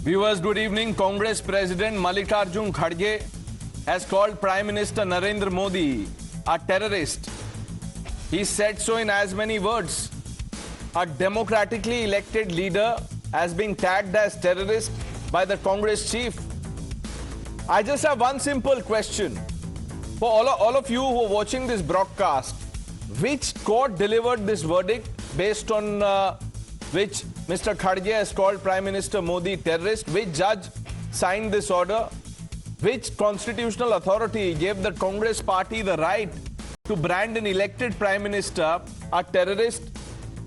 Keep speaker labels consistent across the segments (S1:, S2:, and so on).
S1: Viewers, good evening. Congress President Mallikarjun Kharge has called Prime Minister Narendra Modi a terrorist. He said so in as many words. A democratically elected leader has been tagged as terrorist by the Congress chief. I just have one simple question. For all of you who are watching this broadcast, which court delivered this verdict based on which Mr. Kharge has called Prime Minister Modi terrorist? Which judge signed this order? Which constitutional authority gave the Congress party the right to brand an elected Prime Minister a terrorist?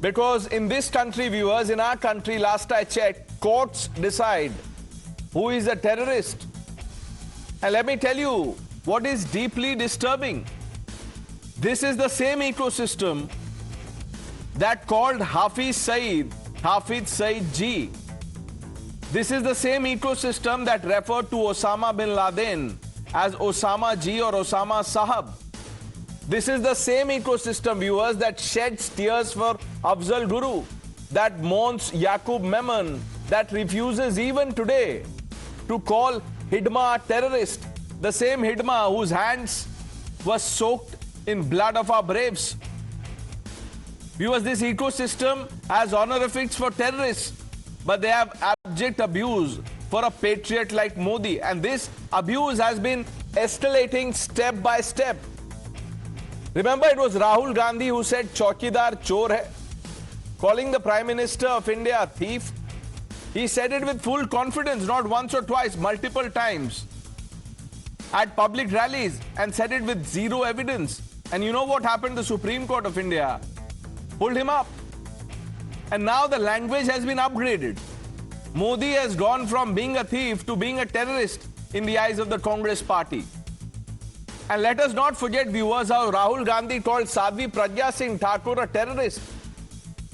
S1: Because in this country, viewers, in our country, last I checked, courts decide who is a terrorist. And let me tell you what is deeply disturbing. This is the same ecosystem that called Hafiz Saeed G. This is the same ecosystem that referred to Osama bin Laden as Osama G or Osama Sahab. This is the same ecosystem, viewers, that sheds tears for Afzal Guru, that mourns Yaqub Memon, that refuses even today to call Hidma a terrorist. The same Hidma whose hands were soaked in blood of our braves. Viewers, this ecosystem has honorifics for terrorists, but they have abject abuse for a patriot like Modi. And this abuse has been escalating step by step. Remember, it was Rahul Gandhi who said Chaukidar Chor hai, calling the Prime Minister of India a thief. He said it with full confidence, not once or twice, multiple times at public rallies, and said it with zero evidence. And you know what happened? The Supreme Court of India pulled him up. And now the language has been upgraded. Modi has gone from being a thief to being a terrorist in the eyes of the Congress party. And let us not forget, viewers, how Rahul Gandhi called Sadhvi Pragya Singh Thakur a terrorist.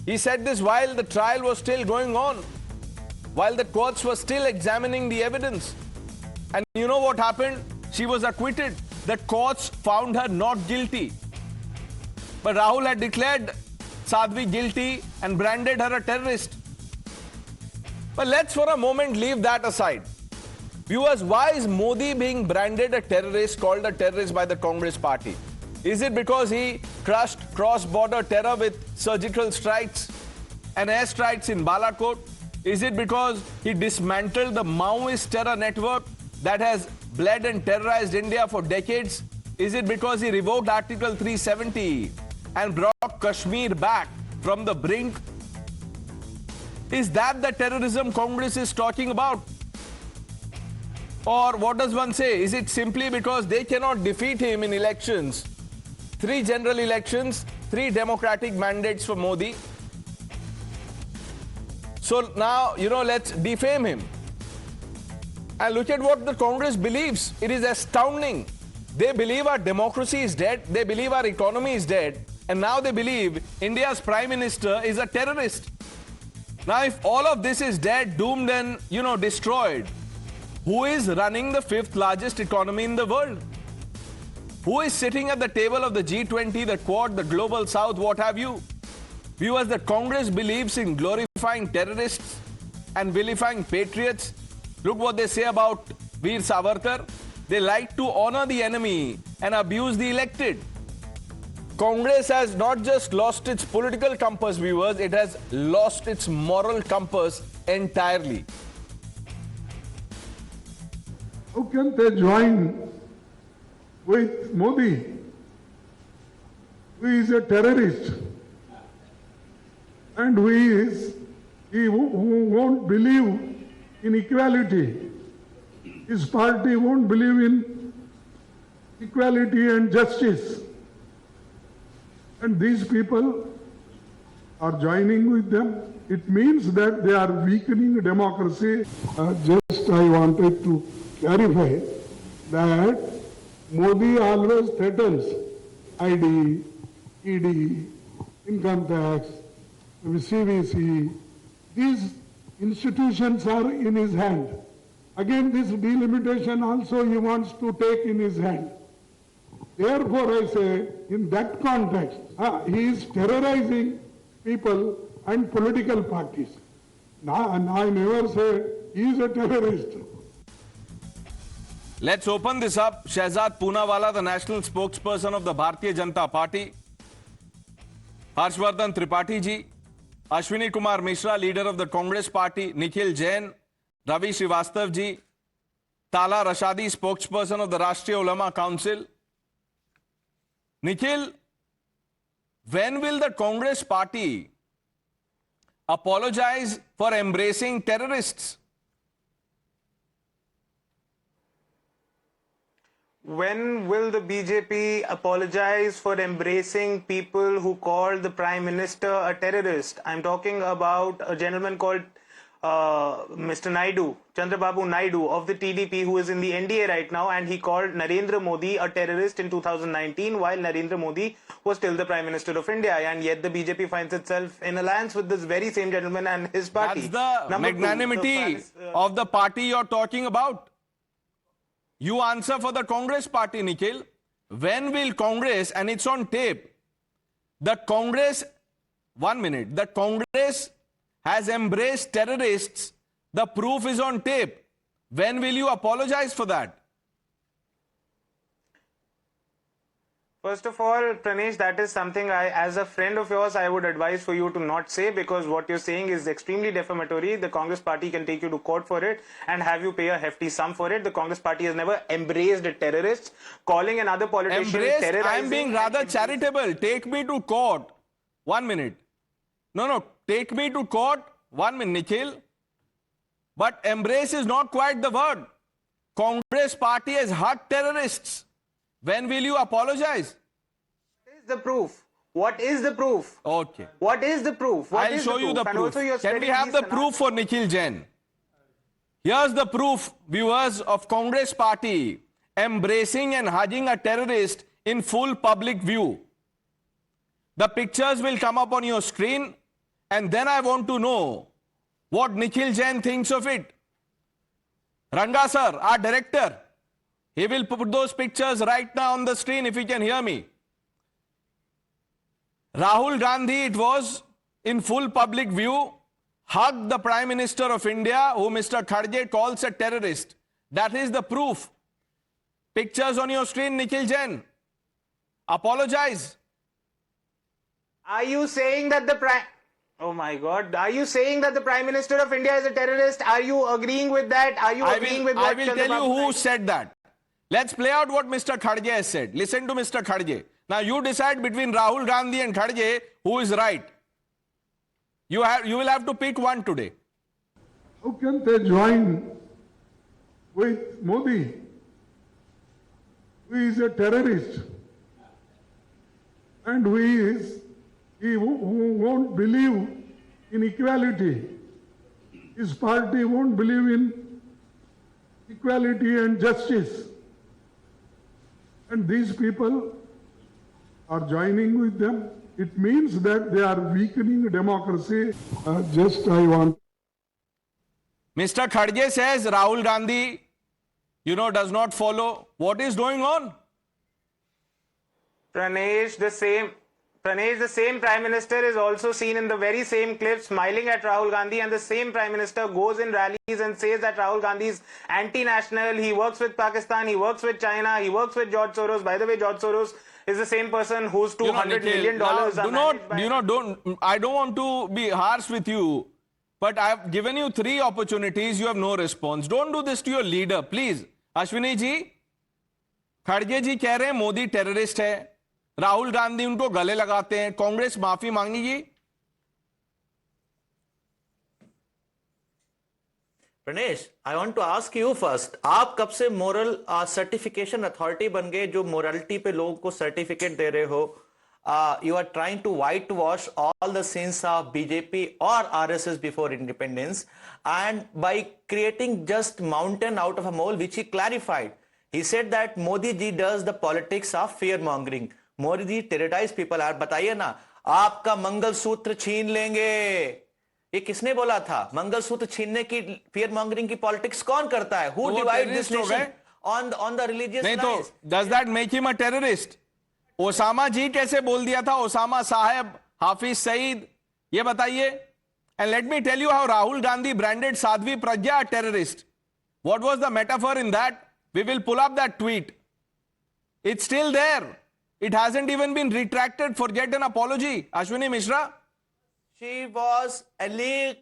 S1: He said this while the trial was still going on, while the courts were still examining the evidence. And you know what happened? She was acquitted. The courts found her not guilty. But Rahul had declared Sadhvi guilty and branded her a terrorist. But let's for a moment leave that aside. Viewers, why is Modi being branded a terrorist, called a terrorist by the Congress party? Is it because he crushed cross-border terror with surgical strikes and airstrikes in Balakot? Is it because he dismantled the Maoist terror network that has bled and terrorized India for decades? Is it because he revoked Article 370 and brought Kashmir back from the brink? Is that the terrorism Congress is talking about? Or what does one say? Is it simply because they cannot defeat him in elections? 3 general elections, 3 democratic mandates for Modi. So now, let's defame him. And look at what the Congress believes. It is astounding. They believe our democracy is dead. They believe our economy is dead. And now they believe India's Prime Minister is a terrorist. Now, if all of this is dead, doomed and, destroyed, who is running the 5th largest economy in the world? Who is sitting at the table of the G20, the Quad, the Global South, what have you? Viewers, the Congress believes in glorifying terrorists and vilifying patriots. Look what they say about Veer Savarkar. They like to honor the enemy and abuse the elected. Congress has not just lost its political compass, viewers, it has lost its moral compass entirely.
S2: How can they join with Modi, who is a terrorist and who won't believe in equality? His party won't believe in equality and justice. And these people are joining with them. It means that they are weakening democracy. I wanted to clarify that Modi always threatens ID, ED, income tax, CVC. These institutions are in his hand. Again, this delimitation also he wants to take in his hand. Therefore, I say, in that context, he is terrorizing people and political parties. Now, I never say he is a terrorist.
S1: Let's open this up. Shehzad Poonawala, the national spokesperson of the Bharatiya Janata Party. Harshvardhan Tripathi ji. Ashwini Kumar Mishra, leader of the Congress Party. Nikhil Jain. Ravi Srivastav ji. Tala Rashadi, spokesperson of the Rashtriya Ulama Council. Nikhil, when will the Congress Party apologize for embracing terrorists?
S3: When will the BJP apologize for embracing people who called the Prime Minister a terrorist? I'm talking about a gentleman called Mr. Naidu, Chandrababu Naidu of the TDP, who is in the NDA right now, and he called Narendra Modi a terrorist in 2019 while Narendra Modi was still the Prime Minister of India, and yet the BJP finds itself in alliance with this very same gentleman and his party.
S1: That's the
S3: Number two,
S1: magnanimity of the party you're talking about. You answer for the Congress Party, Nikhil. When will Congress, and it's on tape, the Congress, 1 minute, the Congress has embraced terrorists. The proof is on tape. When will you apologize for that?
S3: First of all, Pranesh, that is something as a friend of yours, I would advise for you to not say, because what you're saying is extremely defamatory. The Congress Party can take you to court for it and have you pay a hefty sum for it. The Congress Party has never embraced terrorists. Calling another politician terrorizing.
S1: I'm being rather charitable. Take me to court. 1 minute. No. Take me to court. 1 minute, Nikhil. But embrace is not quite the word. Congress Party has hugged terrorists. When will you apologize?
S3: What is the proof? What is the proof?
S1: Okay.
S3: What is the proof? What
S1: I'll
S3: is
S1: show you the
S3: And
S1: proof.
S3: also you're
S1: Can we
S3: spreading
S1: have
S3: these
S1: the proof for Nikhil Jain? Here's the proof, viewers, of Congress Party embracing and hugging a terrorist in full public view. The pictures will come up on your screen, and then I want to know what Nikhil Jain thinks of it. Ranga sir, our director, he will put those pictures right now on the screen if you can hear me. Rahul Gandhi, it was in full public view, hugged the Prime Minister of India, who Mr. Kharge calls a terrorist. That is the proof. Pictures on your screen, Nikhil Jain. Apologize.
S3: Are you saying that the Prime... Oh my God. Are you saying that the Prime Minister of India is a terrorist? Are you agreeing with that? Are you agreeing with what
S1: I will tell you
S3: Chandrababu
S1: who
S3: Naidu
S1: said that. Let's play out what Mr. Kharge has said. Listen to Mr. Kharge. Now you decide between Rahul Gandhi and Kharge who is right. You will have to pick one today.
S2: How can they join with Modi, who is a terrorist, and he won't believe in equality. His party won't believe in equality and justice. And these people are joining with them. It means that they are weakening democracy. I want.
S1: Mr. Kharge says Rahul Gandhi, does not follow. What is going on?
S3: Pranesh, the same Prime Minister is also seen in the very same clip smiling at Rahul Gandhi, and the same Prime Minister goes in rallies and says that Rahul Gandhi is anti-national, he works with Pakistan, he works with China, he works with George Soros. By the way, George Soros is the same person whose $200 million
S1: I don't want to be harsh with you, but I've given you 3 opportunities, you have no response. Don't do this to your leader, please. Ashwini ji, Kharge ji कह रहे हैं Modi terrorist है, राहुल गांधी उनको गले लगाते हैं, कांग्रेस माफी मांगेगी?
S4: Pranesh, I want to ask you first, आप कब से मोरल सर्टिफिकेशन अथॉरिटी बन गए जो मोरालिटी पे लोगों को सर्टिफिकेट दे रहे हो? You are trying to whitewash all the sins of BJP or RSS before independence, and by creating just mountain out of a mole, which he clarified. He said that Modi ji does the politics of fear mongering. Modi ji terrorize people. यार बताइए ना, आपका मंगलसूत्र छीन लेंगे, ये किसने बोला था? मंगलसूत्र छीनने की fear mongering की politics कौन करता है? Who divides this nation on the religious lines?
S1: नहीं तो does that make him a terrorist? Osama ji कैसे बोल दिया था? ओसामा साहब, हाफिज सईद, ये बताइए. And let me tell you how Rahul Gandhi branded Sadhvi Pragya a terrorist. What was the metaphor in that? We will pull up that tweet. It's still there. It hasn't even been retracted. Forget an apology. Ashwini Mishra.
S4: She was alleged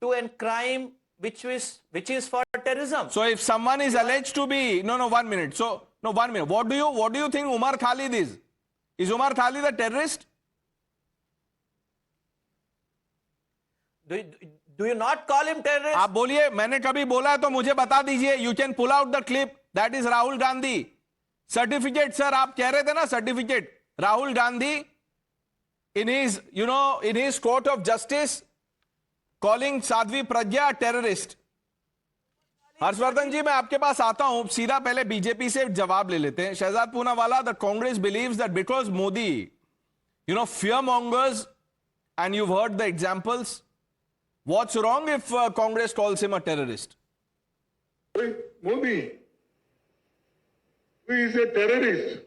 S4: to a crime which is for terrorism.
S1: So if someone is alleged to be, no, 1 minute. So, no, 1 minute. What do you think Umar Khalid is? Is Umar Khalid a terrorist?
S4: Do you not call him terrorist?
S1: आप बोलिए, मैंने कभी बोला है तो मुझे बता दीजिए. You can pull out the clip. That is Rahul Gandhi. Certificate, sir. आप कह रहे थे ना certificate. Rahul Gandhi in his court of justice calling Sadhvi Pragya a terrorist. Harshvardhan जी, मैं आपके पास आता हूं. सीधा पहले बीजेपी से जवाब ले लेते हैं. Shehzad Poonawalla, the Congress believes that because Modi, fear mongers, and you've heard the examples. What's wrong if Congress calls him a terrorist?
S2: Modi, who is a terrorist?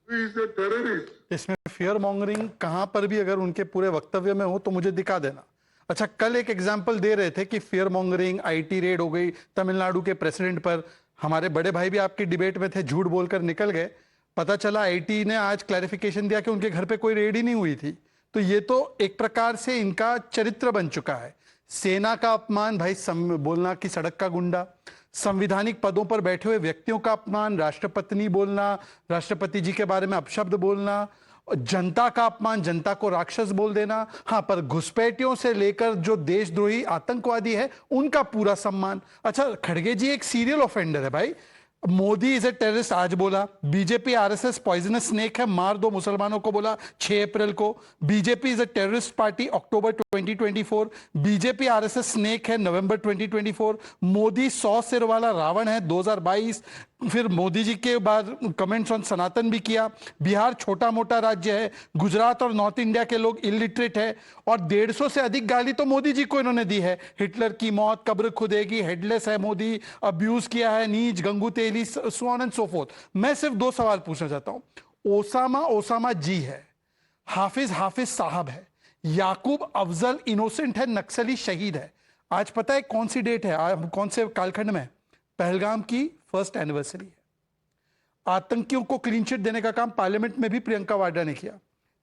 S2: Who is a terrorist?
S5: इसमें fear mongering कहां पर भी अगर उनके पूरे वक्तव्य में हो तो मुझे दिखा देना. अच्छा, कल एक एग्जाम्पल दे रहे थे कि फियर मॉन्गरिंग, आईटी रेड हो गई तमिलनाडु के प्रेसिडेंट पर. हमारे बड़े भाई भी आपकी डिबेट में थे, झूठ बोलकर निकल गए. पता चला आईटी ने आज क्लैरिफिकेशन दिया कि उनके घर पे कोई रेड ही नहीं हुई थी. तो ये तो एक प्रकार से इनका चरित्र बन चुका है. सेना का अपमान, भाई बोलना कि सड़क का गुंडा, संवैधानिक पदों पर बैठे हुए व्यक्तियों का अपमान, राष्ट्रपत्नी बोलना, राष्ट्रपति जी के बारे में अपशब्द बोलना, जनता का अपमान, जनता को राक्षस बोल देना. हाँ, पर घुसपैठियों से लेकर जो देशद्रोही आतंकवादी है उनका पूरा सम्मान. अच्छा, खड़गे जी एक सीरियल ऑफेंडर है भाई. मोदी इज ए टेररिस्ट आज बोला. बीजेपी आरएसएस पॉइजनस स्नेक है, मार दो मुसलमानों को बोला 6 अप्रैल को. BJP is a terrorist party October 2024. BJP RSS snake है नवंबर 2024. मोदी 100 सिर वाला रावण है 2022. फिर मोदी जी के बाद कमेंट्स ऑन सनातन भी किया. बिहार छोटा मोटा राज्य है, गुजरात और नॉर्थ इंडिया के लोग इलिटरेट है, और 150 से अधिक गाली तो मोदी जी को इन्होंने दी है. हिटलर की मौत, कब्र खुदेगी, हेडलेस है मोदी, अब्यूज किया है, नीच, Gangu Teli, so on and so forth. मैं सिर्फ 2 सवाल पूछना चाहता हूं. ओसामा जी है, हाफिज साहब है, याकूब अफजल इनोसेंट है, नक्सली शहीद है. आज पता है कौन सी डेट है, कौन से कालखंड में? पहलगाम की 1st एनिवर्सरी है. आतंकियों को क्लीन चिट देने का काम पार्लियामेंट में भी प्रियंका वाड्रा ने किया.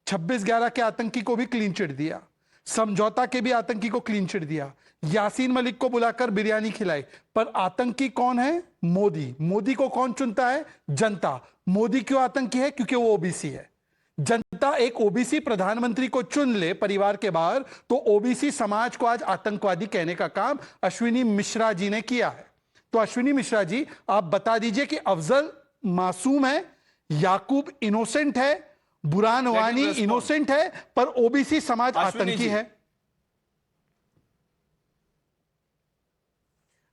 S5: 26/11 के आतंकी को भी क्लीन चिट दिया, समझौता के भी आतंकी को क्लीन चिट दिया, यासीन मलिक को बुलाकर बिरयानी खिलाई. पर आतंकी कौन है? मोदी को कौन चुनता है? जनता. मोदी क्यों आतंकी है? क्योंकि वो ओबीसी है. जनता एक ओबीसी प्रधानमंत्री को चुन ले परिवार के बाहर, तो ओबीसी समाज को आज आतंकवादी कहने का काम अश्विनी मिश्रा जी ने किया है. तो अश्विनी मिश्रा जी, आप बता दीजिए कि अफजल मासूम है, याकूब इनोसेंट है, बुरहान वानी इनोसेंट है, पर ओबीसी समाज आतंकी है.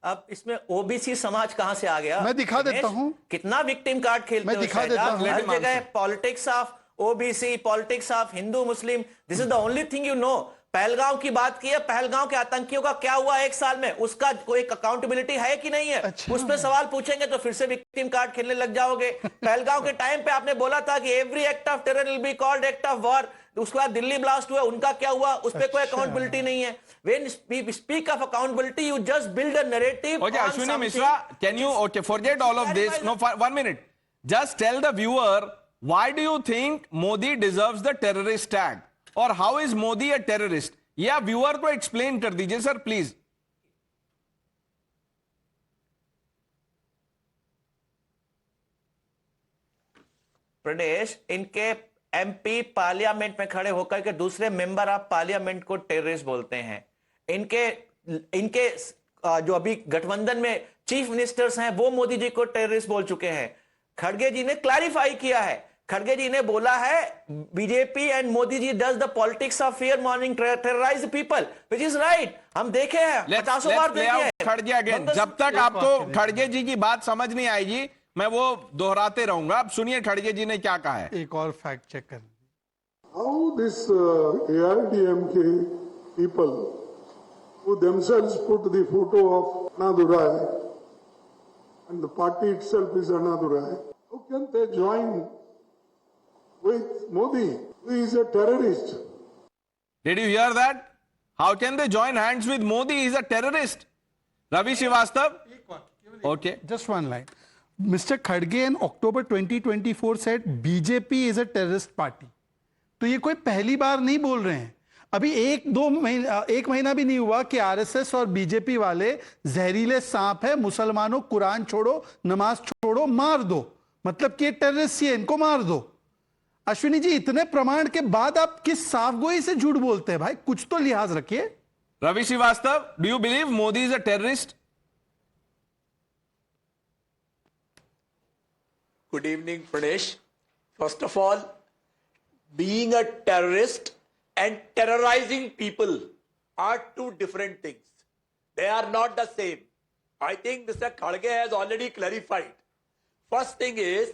S4: अब इसमें ओबीसी समाज कहां से आ गया?
S5: मैं दिखा देता हूं.
S4: कितना विक्टिम कार्ड खेलते
S5: मैं
S4: हो
S5: दिखा
S4: शायद
S5: देता
S4: आप.
S5: हूं.
S4: हर जगह politics of OBC, politics of Hindu Muslim, this is the only thing you know. Pahalgam की बात की है, पहलगांव के आतंकियों का क्या हुआ 1 साल में, उसका कोई अकाउंटेबिलिटी है कि नहीं है?
S5: अच्छा।
S4: उस पर सवाल पूछेंगे तो फिर से विक्टिम कार्ड खेलने लग जाओगे. पहलगांव के टाइम पे आपने बोला था कि every act of terror will be called act of war. उसके बाद दिल्ली ब्लास्ट हुआ, उनका क्या हुआ? उस पर कोई अकाउंटेबिलिटी नहीं है. When we speak of accountability, you just build a narrative.
S1: Okay,
S4: on
S1: Ashwini
S4: something.
S1: Mishra, can you, forget all of this. No, 1 minute. Just tell the viewer, why do you think Modi deserves the terrorist tag? Or how is Modi a terrorist? या viewer को explain कर दीजिए sir please.
S4: प्रदेश इनके MP parliament में खड़े होकर के दूसरे मेंबर ऑफ पार्लियामेंट को टेररिस्ट बोलते हैं. इनके जो अभी गठबंधन में चीफ मिनिस्टर्स हैं वो मोदी जी को टेररिस्ट बोल चुके हैं. खड़गे जी ने क्लैरिफाई किया है. खड़गे जी ने बोला है BJP and Modi ji does the politics of fear mongering terrorise people, which is right. हम देखे हैं 50 बार देखे हैं.
S1: खड़गे अगेन. जब तक आपको खड़गे जी की बात समझ नहीं आएगी मैं वो दोहराते रहूंगा. आप सुनिए खड़गे जी ने क्या कहा है.
S5: एक और फैक्ट चेक कर.
S2: How this AIDMK people who themselves put the photo of Annadurai and the party itself is Annadurai, how can they join with Modi, who is a terrorist?
S1: Did you hear that? How can they join hands with Modi? He's a terrorist. Ravi Srivastava? Okay.
S5: Just one line. Mr. Khadge in October 2024 said BJP is a terrorist party. तो ये कोई पहली बार नहीं बोल रहे हैं. अभी एक महीना भी नहीं हुआ कि आरएसएस और बीजेपी वाले जहरीले सांप है, मुसलमानों कुरान छोड़ो, नमाज छोड़ो, मार दो. मतलब कि ये टेररिस्ट है, इनको मार दो. अश्विनी जी, इतने प्रमाण के बाद आप किस साफगोई से झूठ बोलते हैं भाई? कुछ तो लिहाज रखिए.
S1: Ravi Srivastava, do you believe Modi is a terrorist?
S6: Good evening, Pradesh. First of all, being a terrorist and terrorizing people are two different things. They are not the same. I think Mr. Khadge has already clarified. First thing is,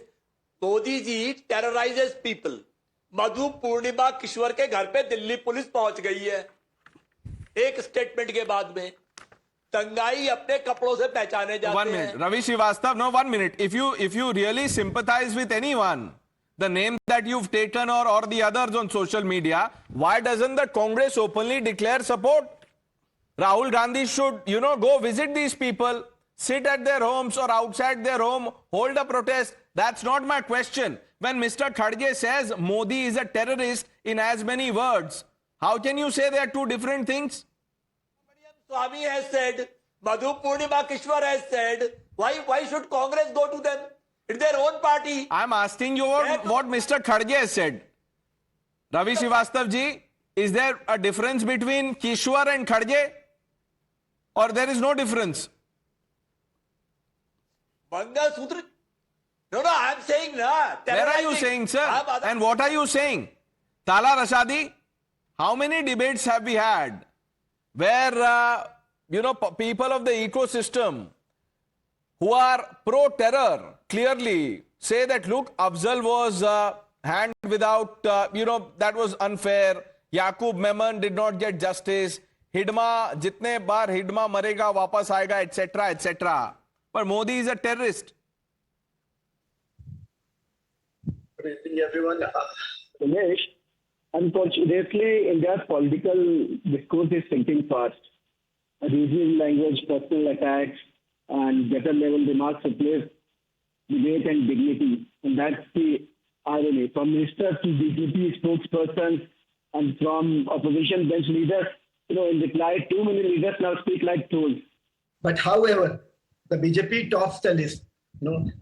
S6: Modi ji terrorizes people. मधु पूर्णिमा किशोर के घर पे Delhi police पहुंच गई है एक statement के बाद में. दंगाई अपने कपड़ों से पहचाने जाते हैं.
S1: 1 minute. Ravi Srivastava, no, 1 minute. If you really sympathize with anyone, the name that you've taken or the others on social media, why doesn't the Congress openly declare support? Rahul Gandhi should, go visit these people, sit at their homes or outside their home, hold a protest. That's not my question. When Mr. Khadge says Modi is a terrorist in as many words, how can you say they are two different things?
S6: Swami has said, Madhu Purnima Kishwar has said, why should Congress go to them? It's their own party.
S1: I'm asking you what Mr. Khadge has said. Ravi Srivastava ji, is there a difference between Kishwar and Khadge? Or there is no difference?
S6: Mangal Sutra. No, I'm saying na.
S1: Where are you saying, sir? And what are you saying? Tala Rashadi, how many debates have we had where, people of the ecosystem who are pro-terror clearly say that, look, Afzal was hanged without, that was unfair. Yaqub Memon did not get justice. Hidma, jitne baar Hidma marega, wapas aayega, etc., etc. But Modi is a terrorist.
S7: Good evening, everyone. Ramesh, unfortunately, India's political discourse is sinking fast. Regional language, personal attacks, and better level remarks replace debate and dignity. And that's the irony. From ministers to BJP spokespersons and from opposition bench leaders, in reply, too many leaders now speak like trolls.
S8: But however, the BJP tops the list.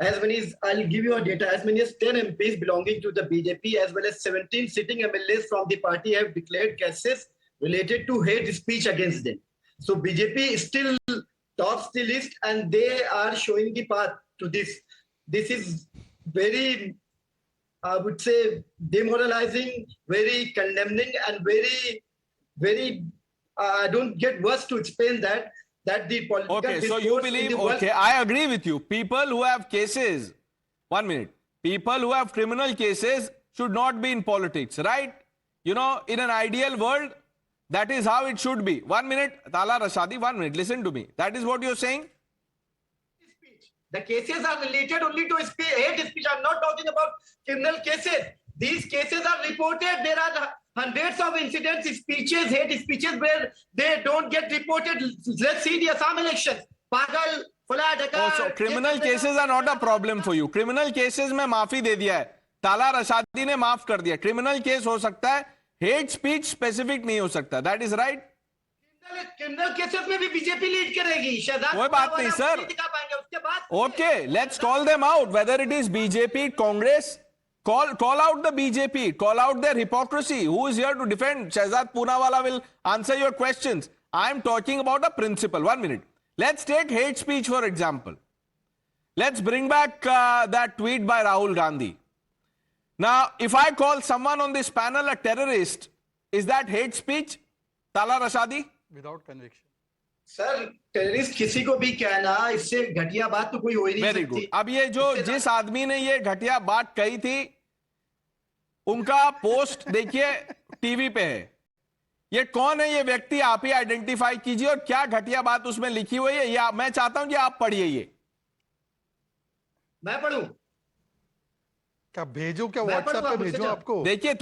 S8: As many as, I'll give you a data, as many as 10 MPs belonging to the BJP as well as 17 sitting MLAs from the party have declared cases related to hate speech against them. So BJP still tops the list and they are showing the path to this. This is very, I would say, demoralizing, very condemning and very, I don't get words to explain that the political
S1: Okay, so you believe, okay, I agree with you. People who have cases, 1 minute, people who have criminal cases should not be in politics, right? In an ideal world, that is how it should be. 1 minute, Tala Rashadi, 1 minute, listen to me. That is what you're saying?
S8: The cases are related only to hate speech. I'm not talking about criminal cases. These cases are reported. There are hundreds of incidents, speeches, hate speeches where they don't get reported. Let's see the Assam elections. Pagal, Fula,
S1: Oh, so criminal cases are not a problem for you. Criminal cases में माफी दे दिया है. ताला रशादी ने माफ कर दिया. Criminal case हो सकता है. Hate speech specific नहीं हो सकता. That is right.
S8: criminal cases में भी बीजेपी लीड करेगी.
S1: कोई बात नहीं sir. Okay, let's call them out. Whether it is BJP, Congress, call out the BJP, call out their hypocrisy. Who is here to defend? Shahzad Poonawala will answer your questions. I am talking about a principle. 1 minute. Let's take hate speech for example. Let's bring back that tweet by Rahul Gandhi. Now, if I call someone on this panel a terrorist, is that hate speech? Tala Rashadi?
S5: Without conviction.
S8: Sir terrorist किसी को भी कहना इससे घटिया बात तो कोई हो ही नहीं सकती.
S1: Very good. अब ये जो जिस आदमी ने ये घटिया बात कही थी उनका पोस्ट देखिए टीवी पे है. ये कौन है ये व्यक्ति? आप ही आइडेंटिफाई कीजिए और क्या घटिया बात उसमें लिखी हुई है. या मैं चाहता हूं कि आप पढ़िए. ये
S8: मैं पढ़ूं?
S5: क्या भेजो? क्या व्हाट्सएप पे भेजो आपको?
S1: देखिए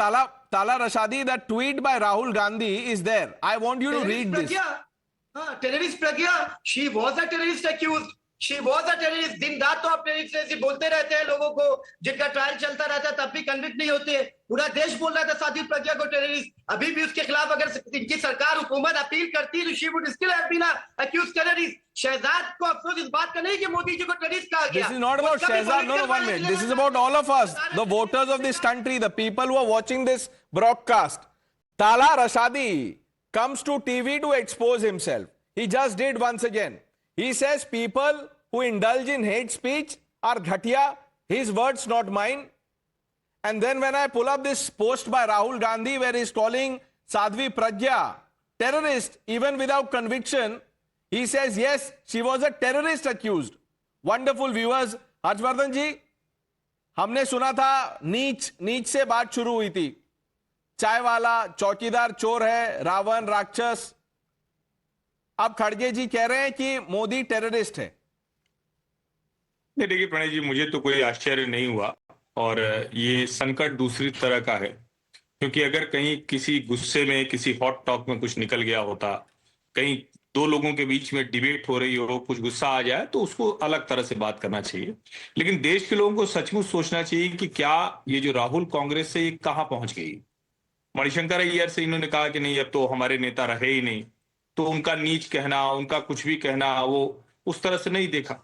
S1: Tala Rashadi, that tweet by Rahul Gandhi is there. I want you to read this.
S8: Terrorist Pragya, she was a terrorist accused, she was a terrorist. दिन रात तो आप टेररिस्ट बोलते रहते हैं लोगों को, जिनका ट्रायल चलता रहता है तब भी कन्विक्ट नहीं होते। पूरा देश बोल रहा था साध्वी प्रज्ञा को टेररिस्ट। अभी भी उसके खिलाफ अगर इनकी सरकार हुकूमत अपील करती तो she would still have been accused terrorist. Shehzad को अफसोस इस बात का नहीं कि मोदी जी को टेररिस्ट कहा गया।
S1: This is not about Shehzad. No, 1 minute. This is about all of us, the voters of this country, the people who are watching this broadcast. Tala Rashadi comes to TV to expose himself. He just did once again. He says people who indulge in hate speech are ghatia. His words, not mine. And then when I pull up this post by Rahul Gandhi where he's calling Sadhvi Pragya terrorist even without conviction, he says yes, she was a terrorist accused. Wonderful viewers. Harshvardhan जी, हमने सुना था नीच से बात शुरू हुई थी। चाय वाला चौकीदार चोर है, रावण राक्षस। अब खड़गे जी कह रहे हैं कि मोदी टेररिस्ट है।
S9: नहीं, देखिए प्रणय जी, मुझे तो कोई आश्चर्य नहीं हुआ और ये संकट दूसरी तरह का है, क्योंकि अगर कहीं किसी गुस्से में, किसी हॉट टॉक में कुछ निकल गया होता, कहीं दो लोगों के बीच में डिबेट हो रही हो, कुछ गुस्सा आ जाए तो उसको अलग तरह से बात करना चाहिए। लेकिन देश के लोगों को सचमुच सोचना चाहिए कि क्या ये जो राहुल कांग्रेस से ये कहां पहुंच गई। मणिशंकर अय्यर से इन्होंने कहा कि नहीं अब तो हमारे नेता रहे ही नहीं, तो उनका नीच कहना, उनका कुछ भी कहना, वो उस तरह से नहीं देखा,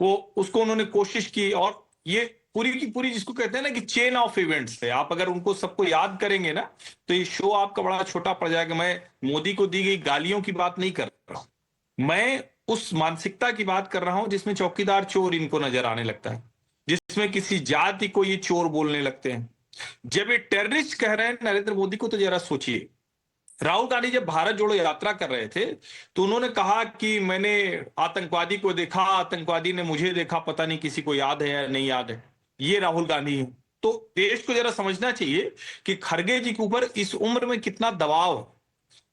S9: वो उसको उन्होंने कोशिश की। और ये पूरी की पूरी जिसको कहते हैं ना कि चेन ऑफ इवेंट्स है, आप अगर उनको सबको याद करेंगे ना तो ये शो आपका बड़ा छोटा पड़ जाएगा। मैं मोदी को दी गई गालियों की बात नहीं कर रहा हूं, मैं उस मानसिकता की बात कर रहा हूं जिसमें चौकीदार चोर इनको नजर आने लगता है, जिसमें किसी जाति को ये चोर बोलने लगते हैं। जब ये टेररिस्ट कह रहे हैं नरेंद्र मोदी को, तो जरा सोचिए। राहुल गांधी जब भारत जोड़ो यात्रा कर रहे थे तो उन्होंने कहा कि मैंने आतंकवादी को देखा, आतंकवादी ने मुझे देखा, पता नहीं किसी को याद है या नहीं याद है। ये राहुल गांधी है। तो देश को जरा समझना चाहिए कि खड़गे जी के ऊपर इस उम्र में कितना दबाव है।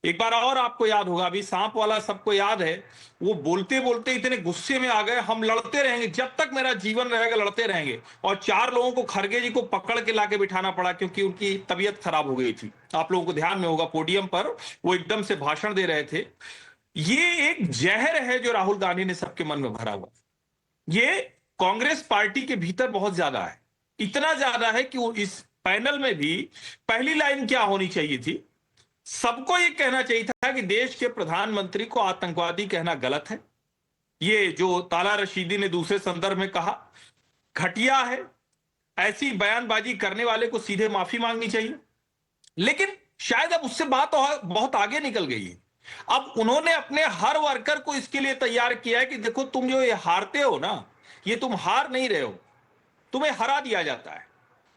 S9: एक बार और आपको याद होगा, अभी सांप वाला सबको याद है, वो बोलते बोलते इतने गुस्से में आ गए, हम लड़ते रहेंगे, जब तक मेरा जीवन रहेगा लड़ते रहेंगे। और 4 लोगों को खड़गे जी को पकड़ के लाके बिठाना पड़ा क्योंकि उनकी तबीयत खराब हो गई थी। आप लोगों को ध्यान में होगा, पोडियम पर वो एकदम से भाषण दे रहे थे। ये एक जहर है जो राहुल गांधी ने सबके मन में भरा हुआ। ये कांग्रेस पार्टी के भीतर बहुत ज्यादा है, इतना ज्यादा है कि इस पैनल में भी पहली लाइन क्या होनी चाहिए थी, सबको ये कहना चाहिए था कि देश के प्रधानमंत्री को आतंकवादी कहना गलत है। ये जो ताला रशीदी ने दूसरे संदर्भ में कहा घटिया है, ऐसी बयानबाजी करने वाले को सीधे माफी मांगनी चाहिए। लेकिन शायद अब उससे बात बहुत आगे निकल गई है। अब उन्होंने अपने हर वर्कर को इसके लिए तैयार किया है कि देखो तुम जो ये हारते हो ना, ये तुम हार नहीं रहे हो, तुम्हें हरा दिया जाता है।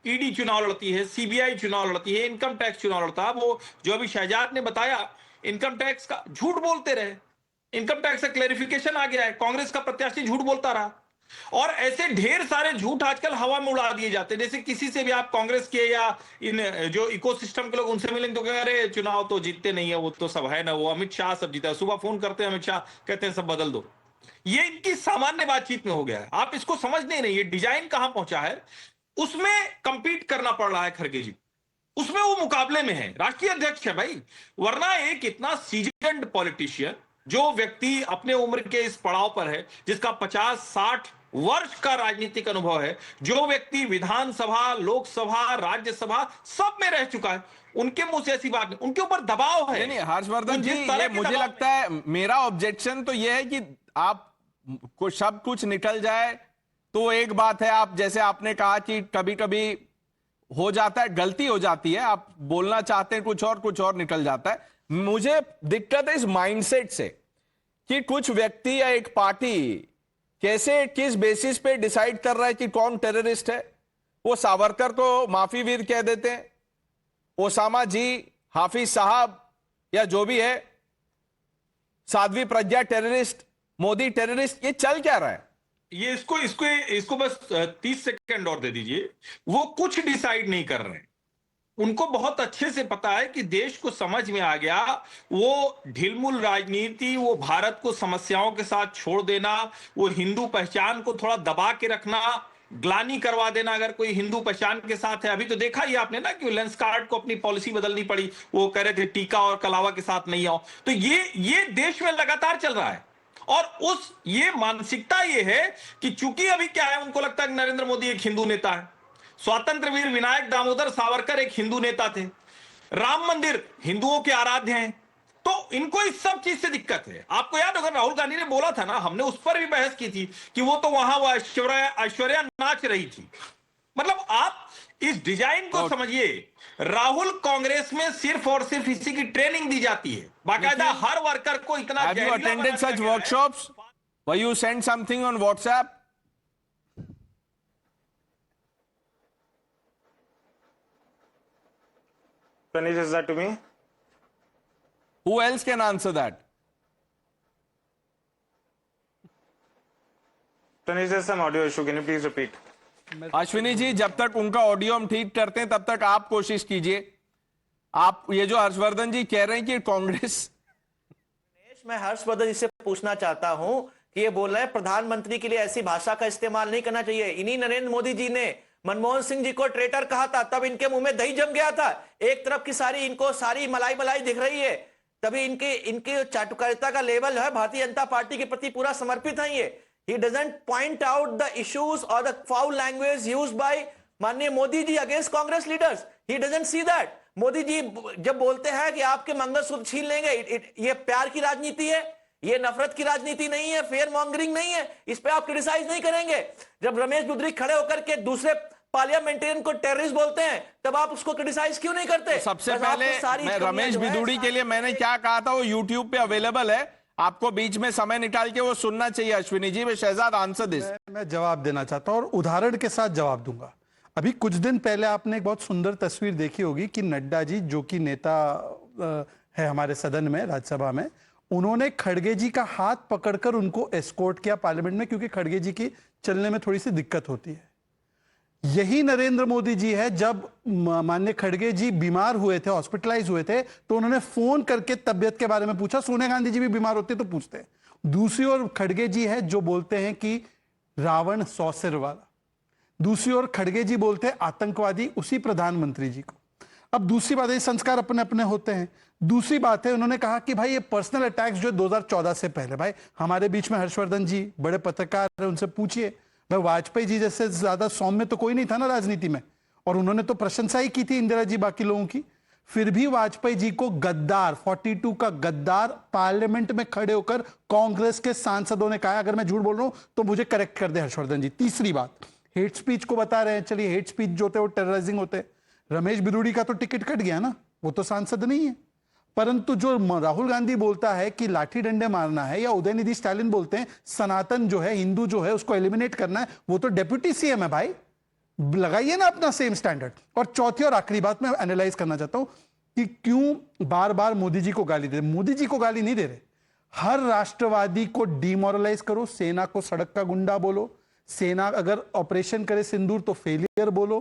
S9: ईडी चुनाव लड़ती है, सीबीआई चुनाव लड़ती है, इनकम टैक्स चुनाव लड़ता है। वो जो अभी शहजाद ने बताया, इनकम टैक्स का झूठ बोलते रहे, इनकम टैक्स का क्लैरिफिकेशन आ गया है, कांग्रेस का प्रत्याशी झूठ बोलता रहा। और ऐसे ढेर सारे झूठ आजकल हवा में उड़ा दिए जाते हैं। जैसे किसी से भी आप कांग्रेस के या इन जो इकोसिस्टम के लोग उनसे मिलेंगे तो कह रहे चुनाव तो जीतते नहीं है, वो तो सब है ना, वो अमित शाह सब जीता है। सुबह फोन करते हैं अमित शाह, कहते हैं सब बदल दो। ये इनकी सामान्य बातचीत में हो गया है। आप इसको समझने नहीं, ये डिजाइन कहां पहुंचा है, उसमें कंपीट करना पड़ रहा है खड़गे जी, उसमें वो मुकाबले में है, राष्ट्रीय अध्यक्ष है भाई। वरना एक इतना सीजन्ड पॉलिटिशियन, जो व्यक्ति अपने उम्र के इस पड़ाव पर है, जिसका 50-60 वर्ष का राजनीतिक अनुभव है, जो व्यक्ति विधानसभा, लोकसभा, राज्यसभा सब में रह चुका है, उनके मुंह से ऐसी बात नहीं, उनके ऊपर दबाव है।
S1: नहीं हर्षवर्धन जी, ये मुझे लगता है मेरा ऑब्जेक्शन तो यह है कि आप को सब कुछ निकल जाए तो एक बात है। आप जैसे आपने कहा कि कभी कभी हो जाता है, गलती हो जाती है, आप बोलना चाहते हैं कुछ और निकल जाता है। मुझे दिक्कत है इस माइंडसेट से कि कुछ व्यक्ति या एक पार्टी कैसे, किस बेसिस पे डिसाइड कर रहा है कि कौन टेररिस्ट है। वो सावरकर को माफी वीर कह देते हैं, ओसामा जी, हाफिज साहब या जो भी है, साध्वी प्रज्ञा टेररिस्ट, मोदी टेररिस्ट। ये चल क्या रहा है?
S9: ये इसको बस 30 सेकंड और दे दीजिए। वो कुछ डिसाइड नहीं कर रहे हैं, उनको बहुत अच्छे से पता है कि देश को समझ में आ गया, वो ढिलमुल राजनीति, वो भारत को समस्याओं के साथ छोड़ देना, वो हिंदू पहचान को थोड़ा दबा के रखना, ग्लानी करवा देना अगर कोई हिंदू पहचान के साथ है। अभी तो देखा ही आपने ना कि लेंस कार्ड को अपनी पॉलिसी बदलनी पड़ी, वो कह रहे थे टीका और कलावा के साथ नहीं आओ। तो ये देश में लगातार चल रहा है और ये मानसिकता ये है कि चूंकि अभी क्या है, उनको लगता है कि नरेंद्र मोदी एक हिंदू नेता है, स्वातंत्र वीर विनायक दामोदर सावरकर एक हिंदू नेता थे, राम मंदिर हिंदुओं के आराध्य हैं, तो इनको इस सब चीज से दिक्कत है। आपको याद होगा राहुल गांधी ने बोला था ना, हमने उस पर भी बहस की थी कि वो तो वहां वो ऐश्वर्या नाच रही थी। मतलब आप इस डिजाइन को समझिए, राहुल कांग्रेस में सिर्फ और सिर्फ इसी की ट्रेनिंग दी जाती है, बाकायदा हर वर्कर को इतना
S1: Have you attended such workshops? Were you sent something on WhatsApp?
S3: Pranish, is that to me?
S1: Who else can answer that?
S3: Pranish, there's some audio issue. Can you please repeat?
S1: Ashwini ji, जब तक उनका audio हम ठीक करते हैं तब तक आप कोशिश कीजिए। आप ये जो हर्षवर्धन जी कह रहे हैं कि कांग्रेस,
S4: मैं हर्षवर्धन जी से पूछना चाहता हूं कि ये बोल रहे हैं प्रधानमंत्री के लिए ऐसी भाषा का इस्तेमाल नहीं करना चाहिए। इन्हीं नरेंद्र मोदी जी ने मनमोहन सिंह जी को ट्रेटर कहा था, तब इनके मुंह में दही जम गया था। एक तरफ की इनको सारी मलाई दिख रही है, तभी इनके चाटुकारिता का लेवल है, भारतीय जनता पार्टी के प्रति पूरा समर्पित है ये। He doesn't point out the issues or the foul language used by माननीय Modi ji against Congress leaders. He doesn't see that. Modi ji जब बोलते हैं कि आपके मंगलसूत्र छीन लेंगे, ये प्यार की राजनीति है, ये नफरत की राजनीति नहीं है, फेयर मॉन्गरिंग नहीं है, इस पे आप क्रिटिसाइज नहीं करेंगे। जब रमेश बुद्री खड़े होकर के दूसरे पार्लियामेंटेरियन को टेररिस्ट बोलते हैं, तब आप उसको क्रिटिसाइज क्यों नहीं करते?
S1: सबसे पहले मैं रमेश बिदुड़ी के लिए मैंने क्या कहा था वो यूट्यूब पे अवेलेबल है, आपको बीच में समय निकाल के वो सुनना चाहिए। Ashwini ji, Shahzad answer this.
S5: मैं जवाब देना चाहता हूं और उदाहरण के साथ जवाब दूंगा। अभी कुछ दिन पहले आपने एक बहुत सुंदर तस्वीर देखी होगी कि नड्डा जी, जो कि नेता है हमारे सदन में, राज्यसभा में, उन्होंने खड़गे जी का हाथ पकड़कर उनको एस्कॉर्ट किया पार्लियामेंट में, क्योंकि खड़गे जी की चलने में थोड़ी सी दिक्कत होती है। यही नरेंद्र मोदी जी है, जब माननीय खड़गे जी बीमार हुए थे, हॉस्पिटलाइज हुए थे, तो उन्होंने फोन करके तबियत के बारे में पूछा। सोनिया गांधी जी भी बीमार होते तो पूछते। दूसरी ओर खड़गे जी है जो बोलते हैं कि रावण 100 सिर वाला, दूसरी ओर खड़गे जी बोलते हैं आतंकवादी उसी प्रधानमंत्री जी को। अब दूसरी बात है, संस्कार अपने अपने होते हैं। दूसरी बात है, उन्होंने कहा कि भाई ये पर्सनल अटैक्स जो 2014 से पहले, भाई हमारे बीच में हर्षवर्धन जी बड़े पत्रकार है, उनसे पूछिए। भाई वाजपेयी जी जैसे ज्यादा सौम्य तो कोई नहीं था ना राजनीति में, और उन्होंने तो प्रशंसा ही की थी इंदिरा जी बाकी लोगों की। फिर भी वाजपेयी जी को गद्दार, 42 का गद्दार पार्लियामेंट में खड़े होकर कांग्रेस के सांसदों ने कहा। अगर मैं झूठ बोल रहा हूं तो मुझे करेक्ट कर दे हर्षवर्धन जी। तीसरी बात, हेट स्पीच को बता रहे हैं, चलिए हेट स्पीच जो होते वो टेररिज्म होते। रमेश बिदुड़ी का तो टिकट कट गया ना, वो तो सांसद नहीं है। परंतु जो राहुल गांधी बोलता है कि लाठी डंडे मारना है, या उदयनिधि स्टालिन बोलते हैं सनातन जो है, हिंदू जो है, उसको एलिमिनेट करना है, वो तो डेप्यूटी सीएम है। भाई लगाइए ना अपना सेम स्टैंडर्ड। और चौथी और आखिरी बात मैं एनालाइज करना चाहता हूं कि क्यों बार बार मोदी जी को गाली दे रहे। मोदी जी को गाली नहीं दे रहे, हर राष्ट्रवादी को डिमोरलाइज करो, सेना को सड़क का गुंडा बोलो, सेना अगर ऑपरेशन करे सिंदूर तो फेलियर बोलो,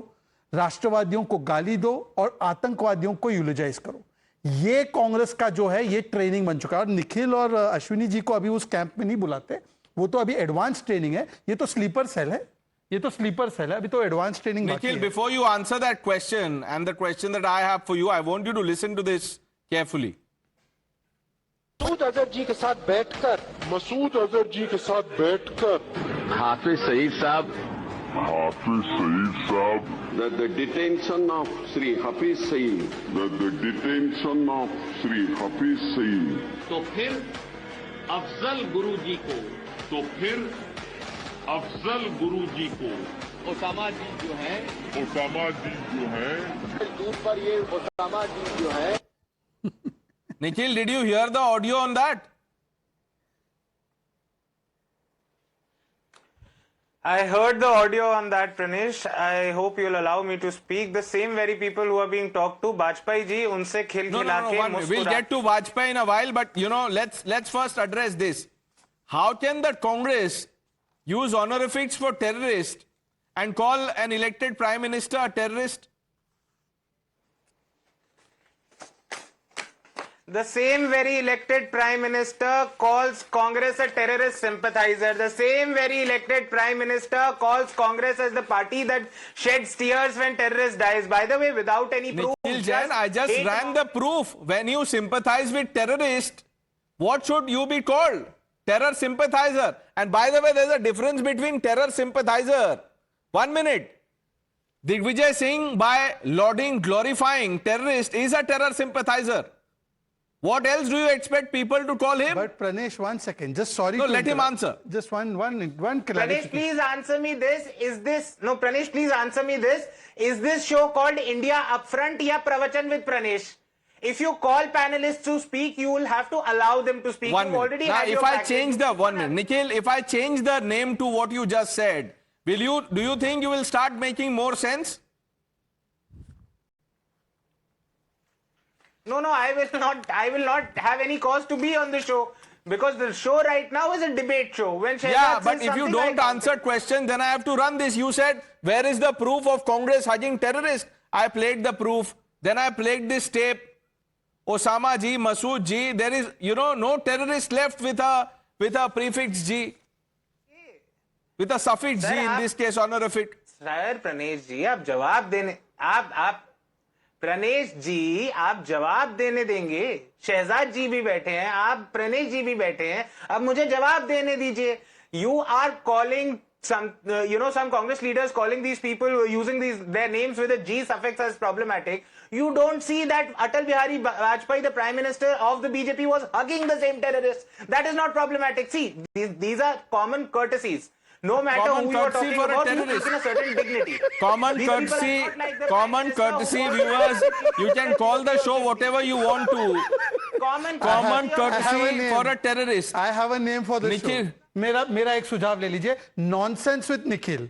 S5: राष्ट्रवादियों को गाली दो और आतंकवादियों को यूलोजाइज करो। ये कांग्रेस का जो है ये ट्रेनिंग बन चुका है। और निखिल और अश्विनी जी को अभी उस कैंप में नहीं बुलाते, वो तो अभी एडवांस ट्रेनिंग है, ये तो स्लीपर सेल है, ये तो स्लीपर सेल है, अभी तो एडवांस ट्रेनिंग बाकी है।
S1: Nikhil, before you answer that question and the question that I have for you, I want you to listen to this carefully.
S2: Masood Azhar जी के साथ बैठकर
S10: हाफिज सईद साहब the detention of Sri Hafiz Saeed
S11: तो फिर अफजल गुरु जी को ओसामा जी जो है दूर पर ये ओसामा जी जो है
S1: Nikhil, did you hear the audio on that?
S3: I heard the audio on that, Pranish. I hope you'll allow me to speak. The same very people who are being talked to, Vajpayee ji, unse khil
S1: No,
S3: khila ke
S1: we'll get to Vajpayee in a while, but let's first address this. How can the Congress use honorifics for terrorists and call an elected prime minister a terrorist?
S3: The same very elected Prime Minister calls Congress a terrorist sympathizer. The same very elected Prime Minister calls Congress as the party that sheds tears when terrorist dies. By the way, without any proof.
S1: Nikhil Jain, I just
S3: hate
S1: ran the proof. When you sympathize with terrorist, what should you be called? Terror sympathizer. And by the way, there's a difference between terror sympathizer. 1 minute. Digvijay Singh, by lauding, glorifying terrorist, is a terror sympathizer. What else do you expect people to call him?
S5: But Pranesh, 1 second. Just sorry.
S1: No,
S5: to
S1: let him
S5: interrupt.
S1: answer.
S5: Just one
S3: Pranesh,
S5: clarification.
S3: please answer me this. Pranesh, please answer me this. Is this show called India Upfront ya Pravachan with Pranesh? If you call panelists to speak, you will have to allow them to speak.
S1: 1
S3: You've
S1: minute.
S3: already
S1: Now,
S3: had
S1: if
S3: your
S1: I
S3: package.
S1: change the 1 minute, Nikhil, if I change the name to what you just said, do you think you will start making more sense?
S3: No, I will not have any cause to be on the show because the show right now is a debate show. When Shehzad
S1: Yeah,
S3: says
S1: but if you
S3: something,
S1: don't
S3: I
S1: answer questions, then I have to run this. You said, where is the proof of Congress hugging terrorists? I played the proof. Then I played this tape. Osama G, Masood G. There is, no terrorist left with a prefix G. With a suffix G in this case, honorific.
S3: Sir Pranesh ji आप जवाब देने आप प्रणेश जी आप जवाब देने देंगे शहजाद जी भी बैठे हैं आप प्रणेश जी भी बैठे हैं अब मुझे जवाब देने दीजिए you are calling some some Congress leaders calling these people using their names with a G suffix as problematic. You don't see that Atal Bihari Vajpayee, the Prime Minister of the BJP, was hugging the same terrorists. That is not problematic. See, these are common courtesies. No matter who you are talking about, you taken a certain dignity.
S1: Common
S3: These people are
S1: courtesy,
S3: not like the
S1: common
S3: Prime
S1: courtesy,
S3: Minister who
S1: viewers.
S3: was-
S1: You can call the show whatever you want to.
S3: Common
S1: Common
S3: courtesy of-
S1: courtesy for a terrorist.
S5: I have a name for the
S1: Nikhil.
S5: show. मेरा एक सुझाव ले लीजिए nonsense with Nikhil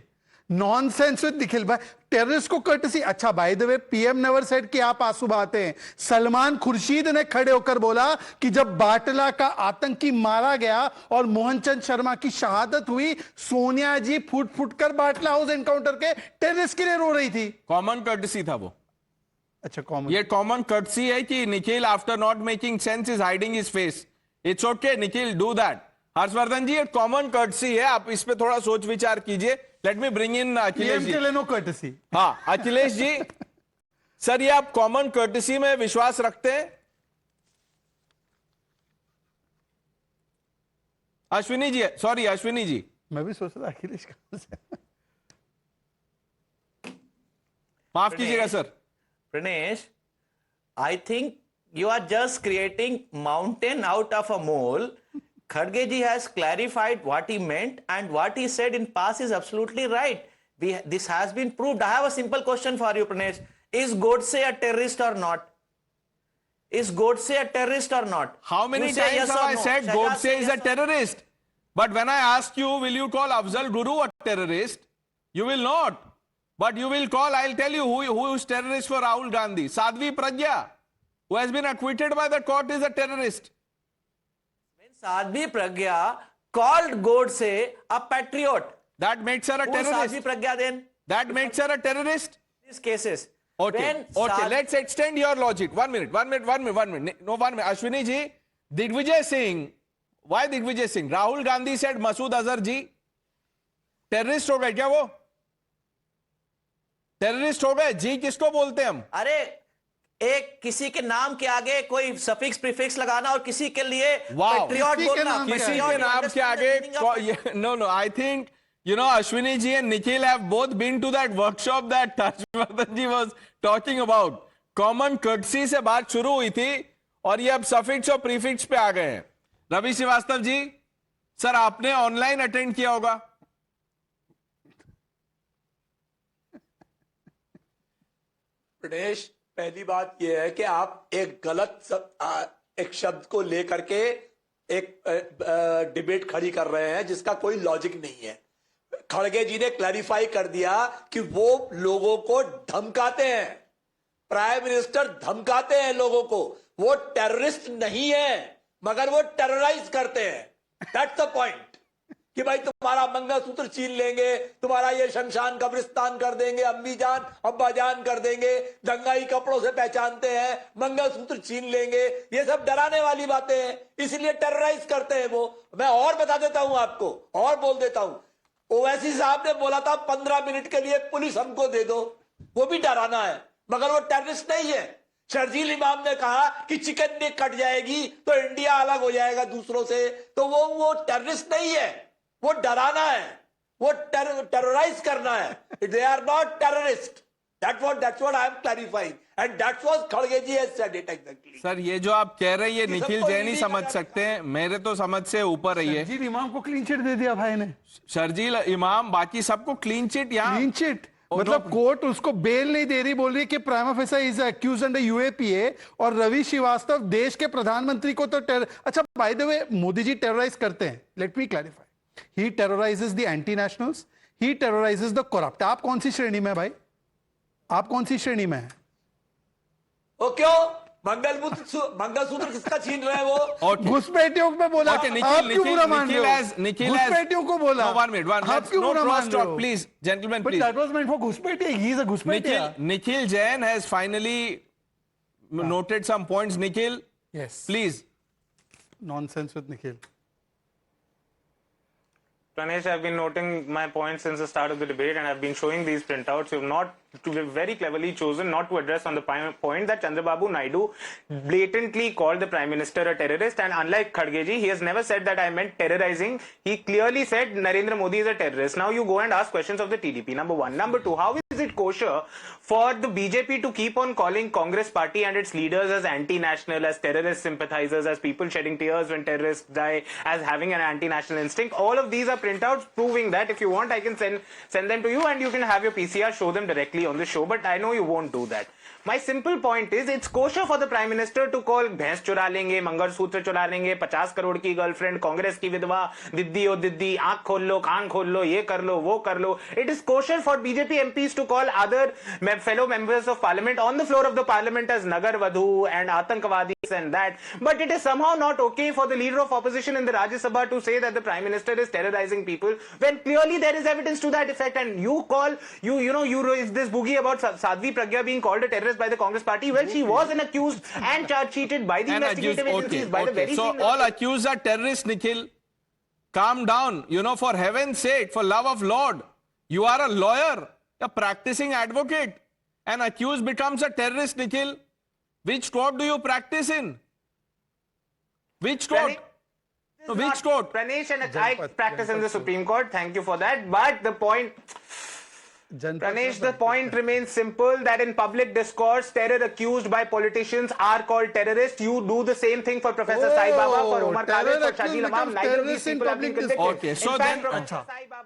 S5: nonsense with Nikhil भाई terrorist को courtesy अच्छा by the way PM never said कि आप आंसू बहाते हैं सलमान खुर्शीद ने खड़े होकर बोला कि जब बाटला का आतंकी मारा गया और मोहनचंद शर्मा की शहादत हुई सोनिया जी फुट फुट कर बाटला हाउस एनकाउंटर के टेररिस्ट के लिए रो रही थी
S1: कॉमन कर्टसी था वो
S5: अच्छा कॉमन
S1: ये कॉमन कर्टसी है कि Nikhil after not making sense is hiding his face it's okay Nikhil do that Harshvardhan ji एक कॉमन कर्टसी है आप इस पे थोड़ा सोच विचार कीजिए let me bring in Akhilesh ji
S5: no courtesy
S1: हाँ अखिलेश जी सर ये आप कॉमन कर्टसी में विश्वास रखते हैं अश्विनी जी सॉरी अश्विनी जी
S5: मैं भी सोच रहा अखिलेश कहां से
S1: माफ कीजिएगा sir
S4: Pranesh, I think you are just creating mountain out of a mole. Kharge ji has clarified what he meant and what he said in past is absolutely right. This has been proved. I have a simple question for you, Pranesh. Is Godse a terrorist or not? Is Godse a terrorist or not?
S1: How many
S4: You say
S1: times
S4: yes
S1: have
S4: or
S1: I
S4: no.
S1: said
S4: Shahjaz
S1: Godse
S4: say
S1: is
S4: yes
S1: a
S4: or no.
S1: terrorist? But when I ask you, will you call Afzal Guru a terrorist? You will not. But you will call, I'll tell you who is terrorist for Rahul Gandhi. Sadhvi Pragya, who has been acquitted by the court, is a terrorist.
S4: When Sadhvi Pragya called Godse a patriot.
S1: That makes her a
S4: Who is
S1: terrorist.
S4: Sadhvi Pragya then?
S1: That makes her a terrorist.
S4: These cases.
S1: Okay,
S4: When
S1: okay. Let's extend your logic. 1 minute. No, 1 minute. Ashwini ji, Digvijay Singh. Why Digvijay Singh? Rahul Gandhi said Masood Azhar ji. Terrorist हो गए क्या वो? Terrorist हो गए जी किसको बोलते हैं हम
S4: अरे एक किसी के नाम के आगे कोई सफिक्स प्रीफिक्स लगाना और किसी के लिए पेट्रियट बोलना
S1: किसी के नाम के आगे no I think Ashwini ji and Nikhil have both been to that workshop that Harshvardhan ji was talking about. Common courtesy से बात शुरू हुई थी और ये अब सफिक्स और प्रीफिक्स पे आ गए हैं रवि श्रीवास्तव जी सर आपने ऑनलाइन अटेंड किया होगा
S6: प्रणेश पहली बात यह है कि आप एक एक शब्द को लेकर के एक डिबेट खड़ी कर रहे हैं जिसका कोई लॉजिक नहीं है खड़गे जी ने क्लैरिफाई कर दिया कि वो लोगों को धमकाते हैं प्राइम मिनिस्टर धमकाते हैं लोगों को वो टेररिस्ट नहीं है मगर वो टेरराइज करते हैं दैट्स द पॉइंट कि भाई तुम्हारा मंगलसूत्र छीन लेंगे, तुम्हारा ये शमशान कब्रिस्तान कर देंगे, अम्मी जान अब्बा जान कर देंगे, दंगाई कपड़ों से पहचानते हैं, मंगलसूत्र छीन लेंगे, ये सब डराने वाली बातें हैं, इसलिए टेरराइज करते हैं वो। मैं और बता देता हूं आपको, और बोल देता हूं, ओवैसी साहब ने बोला था 15 मिनट के लिए पुलिस हमको दे दो, वो भी डराना है, मगर वो टेररिस्ट नहीं है। शर्जील इमाम ने कहा कि चिकन नेक कट जाएगी तो इंडिया अलग हो जाएगा दूसरों से, तो वो टेररिस्ट नहीं है, वो डराना है, वो टेरराइज करना है। They are not terrorist, that's what I am clarifying, and that's what खड़गे ji has said it exactly.
S1: Sir ये जो आप कह रहे हैं ये निखिल जैन ही समझ सकते हैं, मेरे तो समझ से ऊपर है ये।
S5: शर्जील इमाम को क्लीन चिट दे दिया भाई ने।
S1: शर्जील इमाम, बाकी सबको क्लीन चिट यहाँ।
S5: क्लीन चिट मतलब कोर्ट उसको बेल नहीं दे रही, बोल रही है कि prima facie is accused under UAPA, और रवि श्रीवास्तव देश के प्रधानमंत्री को तो अच्छा by the way Modi ji terrorize करते हैं, let me clarify, he terrorizes the anti nationals, he terrorizes the corrupt. आप कौन सी श्रेणी में भाई, आप कौन सी श्रेणी में है?
S6: ओ क्यों मंगलसूत्र किसका छीन रहे हैं वो?
S5: घुसपैठियों पे बोला, आप क्यों बुरा मान रहे हो? घुसपैठियों को बोला, आप क्यों बुरा मान रहे हो?
S1: Please, gentlemen, please.
S5: But that was meant for घुसपैठिया. He is a घुसपैठिया.
S1: Nikhil Jain has finally noted some points. Nikhil,
S5: yes,
S1: please.
S5: Nonsense with Nikhil.
S3: Pranesh, I've been noting my points since the start of the debate, and I've been showing these printouts. You've not, very cleverly chosen not to address on the point that Chandrababu Naidu blatantly called the Prime Minister a terrorist, and unlike Khadgeji, he has never said that I meant terrorizing. He clearly said Narendra Modi is a terrorist. Now you go and ask questions of the TDP, number one. Number two, how is it kosher for the BJP to keep on calling Congress party and its leaders as anti-national, as terrorist sympathizers, as people shedding tears when terrorists die, as having an anti-national instinct? All of these are printouts proving that. If you want, I can send them to you, and you can have your PCR show them directly on the show, but I know you won't do that. My simple point is, it's kosher for the Prime Minister to call भैंस चुरा लेंगे, मंगलसूत्र चुरा लेंगे, 50 करोड़ की girlfriend, Congress की विधवा, दिद्दी ओ दिद्दी, आंख खोल लो, कान खोल लो, ये कर लो, वो कर लो. It is kosher for BJP MPs to call other fellow members of parliament on the floor of the parliament as Nagar Vadhu and Atankwadis and that. But it is somehow not okay for the leader of opposition in the Rajya Sabha to say that the Prime Minister is terrorizing people when clearly there is evidence to that effect. And you raise this boogie about Sadhvi Pragya being called a terrorist by the Congress party. Well, she was an accused and charge sheeted by the investigative agencies, by the very
S1: So all accused are terrorists, Nikhil. Calm down. For heaven's sake, for love of Lord. You are a lawyer, a practicing advocate. An accused becomes a terrorist, Nikhil. Which court do you practice in? Which court? Which court?
S3: Pranesh, and I practice in the Supreme Court. Thank you for that. But the point... Pranesh, the point remains simple, that in public discourse, terror accused by politicians are called terrorists. You do the same thing for Professor Sai Baba, for Omar Khalid, for Shahid Imam. Neither of these people have been convicted.
S1: Okay, so then...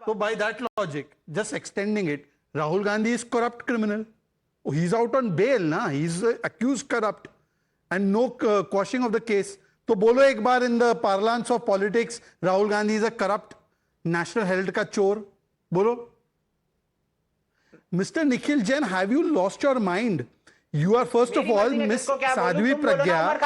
S5: So by that logic, just extending it, Rahul Gandhi is corrupt criminal. He's out on bail, na? He's accused corrupt. And no quashing of the case. So bolo ek baar in the parlance of politics, Rahul Gandhi is a corrupt National Herald ka chor. Bolo. Mr. Nikhil Jain, have you lost your mind? You are first of all, Miss Sadhvi Pragya.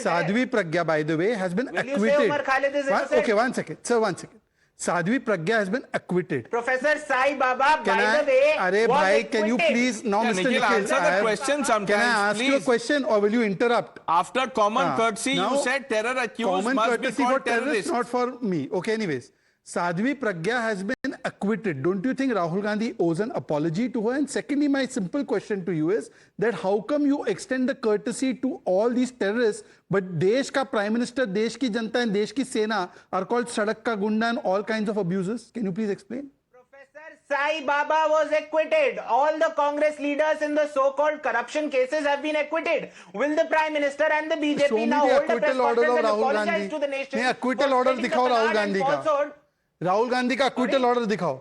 S5: Sadhvi Pragya, by the way, has been acquitted. Okay, one second. Sir, one second. Sadhvi Pragya has been acquitted.
S3: Professor Sai Baba, by the way,
S5: Arey bhai, can you please now, Mr. Nikhil,
S1: answer the question sometimes.
S5: Can I ask you a question or will you interrupt?
S1: After common courtesy, you said terror accused must be called terrorists.
S5: Not for me. Okay, anyways. Sadhvi Pragya has been acquitted. Don't you think Rahul Gandhi owes an apology to her? And secondly, my simple question to you is that how come you extend the courtesy to all these terrorists, but Desh ka Prime Minister, Desh ki Janta and Desh ki Sena are called Sadak ka Gunda and all kinds of abuses? Can you please explain?
S3: Professor Sai Baba was acquitted. All the Congress leaders in the so-called corruption cases have been acquitted. Will the Prime Minister and the BJP now hold a press conference and apologize to the nation?
S5: नहीं, acquittal order दिखाओ Rahul Gandhi का. Rahul Gandhi का acquittal order दिखाओ.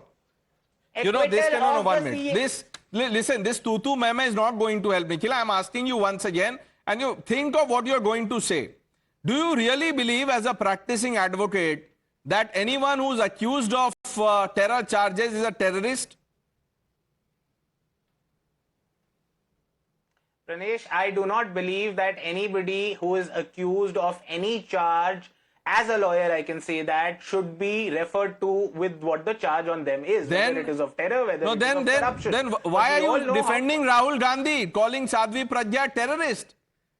S1: This cannot, 1 minute. Listen, this tutu meme is not going to help, Nikhil. I am asking you once again, and you think of what you are going to say. Do you really believe, as a practicing advocate, that anyone who is accused of terror charges is a terrorist?
S3: Pranesh, I do not believe that anybody who is accused of any charge as a lawyer, I can say that should be referred to with what the charge on them is,
S1: Then-
S3: whether it is of terror, whether
S1: No,
S3: it is of corruption.
S1: then
S3: But
S1: why
S3: we
S1: are
S3: all
S1: you
S3: know
S1: defending Rahul Gandhi, calling Sadhvi Pragya terrorist?